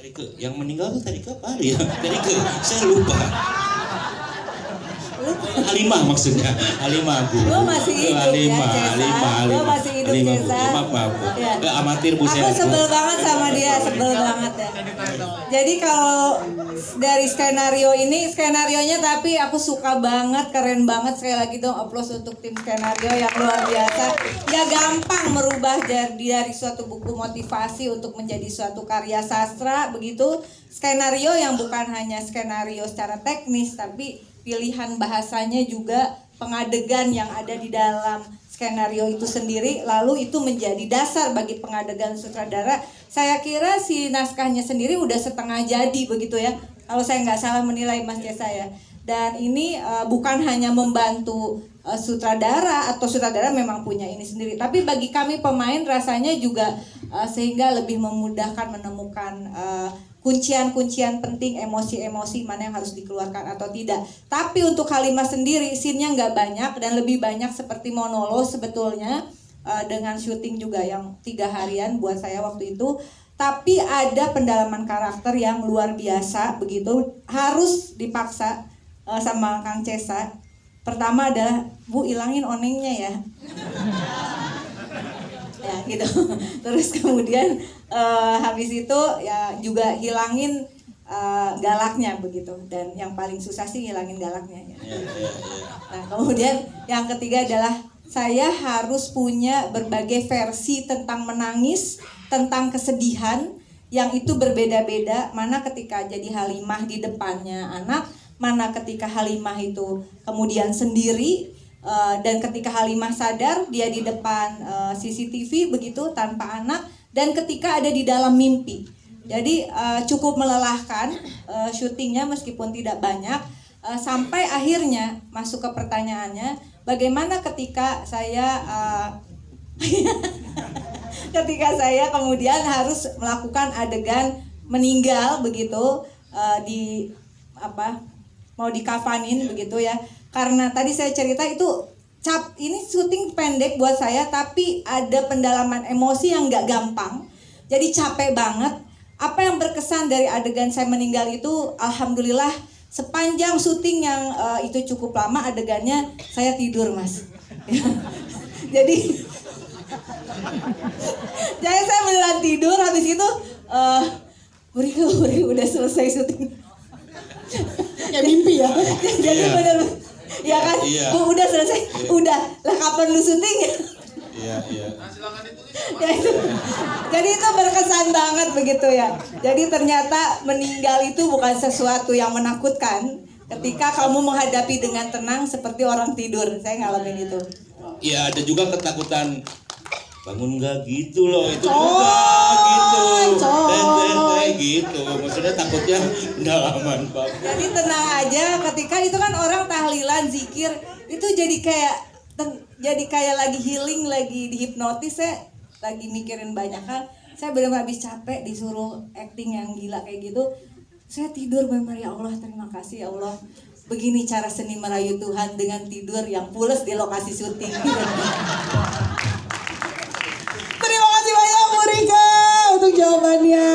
Terike, yang meninggal tuh Terike apa ya? Terike, saya lupa. Halimah maksudnya, Halimah Bu. Lo masih hidup Halimah, ya, Halimah, Lo masih hidup Cesa. Maaf. Ya. Amatir Bu saya. Aku sebel banget sama dia, sebel banget ya. Jadi kalau dari skenarionya tapi aku suka banget, keren banget. Sekali lagi dong applause untuk tim skenario yang luar biasa. Ya gampang merubah dari suatu buku motivasi untuk menjadi suatu karya sastra begitu. Skenario yang bukan hanya skenario secara teknis tapi pilihan bahasanya juga, pengadegan yang ada di dalam skenario itu sendiri, lalu itu menjadi dasar bagi pengadegan sutradara. Saya kira si naskahnya sendiri udah setengah jadi begitu ya, kalau saya nggak salah menilai Mas Cesa ya. Dan ini bukan hanya membantu sutradara, atau sutradara memang punya ini sendiri, tapi bagi kami pemain rasanya juga sehingga lebih memudahkan menemukan kuncian-kuncian penting, emosi-emosi mana yang harus dikeluarkan atau tidak. Tapi untuk Halimah sendiri, scene-nya nggak banyak dan lebih banyak seperti monolog sebetulnya, dengan syuting juga yang 3 harian buat saya waktu itu. Tapi ada pendalaman karakter yang luar biasa begitu, harus dipaksa sama Kang Cesa. Pertama adalah, Bu ilangin onengnya ya. Ya gitu. Terus kemudian habis itu ya juga hilangin galaknya begitu, dan yang paling susah sih hilangin galaknya ya. Nah kemudian yang ketiga adalah saya harus punya berbagai versi tentang menangis, tentang kesedihan yang itu berbeda-beda, mana ketika jadi Halimah di depannya anak, mana ketika Halimah itu kemudian sendiri, dan ketika Halimah sadar dia di depan CCTV begitu tanpa anak, dan ketika ada di dalam mimpi. Jadi cukup melelahkan syutingnya meskipun tidak banyak, sampai akhirnya masuk ke pertanyaannya, bagaimana ketika saya ketika saya kemudian harus melakukan adegan meninggal begitu, di mau dikafanin begitu ya. Karena tadi saya cerita itu ini syuting pendek buat saya, tapi ada pendalaman emosi yang nggak gampang. Jadi capek banget. Apa yang berkesan dari adegan saya meninggal itu, alhamdulillah sepanjang syuting yang itu cukup lama adegannya, saya tidur Mas. jadi saya beneran tidur. Habis itu Buri udah selesai syuting. Ya mimpi ya. Jadi bener ya kan, Iya. Bu udah selesai, udah lah kapan lu syuting ya? Iya. Ya itu. Jadi itu berkesan banget begitu ya. Jadi ternyata meninggal itu bukan sesuatu yang menakutkan ketika kamu menghadapi dengan tenang seperti orang tidur. Saya ngalamin itu. Iya, ada juga ketakutan bangun nggak gitu loh, itu juga gitu, gitu, maksudnya takutnya dalaman Pak. Jadi tenang aja, ketika itu kan orang tahlilan, zikir, itu jadi kayak lagi healing, lagi dihipnotis. Saya lagi mikirin banyak hal. Saya benar-benar habis capek disuruh acting yang gila kayak gitu. Saya tidur benar, ya Allah terima kasih ya Allah. Begini cara seni merayu Tuhan, dengan tidur yang pules di lokasi syuting. Terima kasih banyak Bu Rika untuk jawabannya.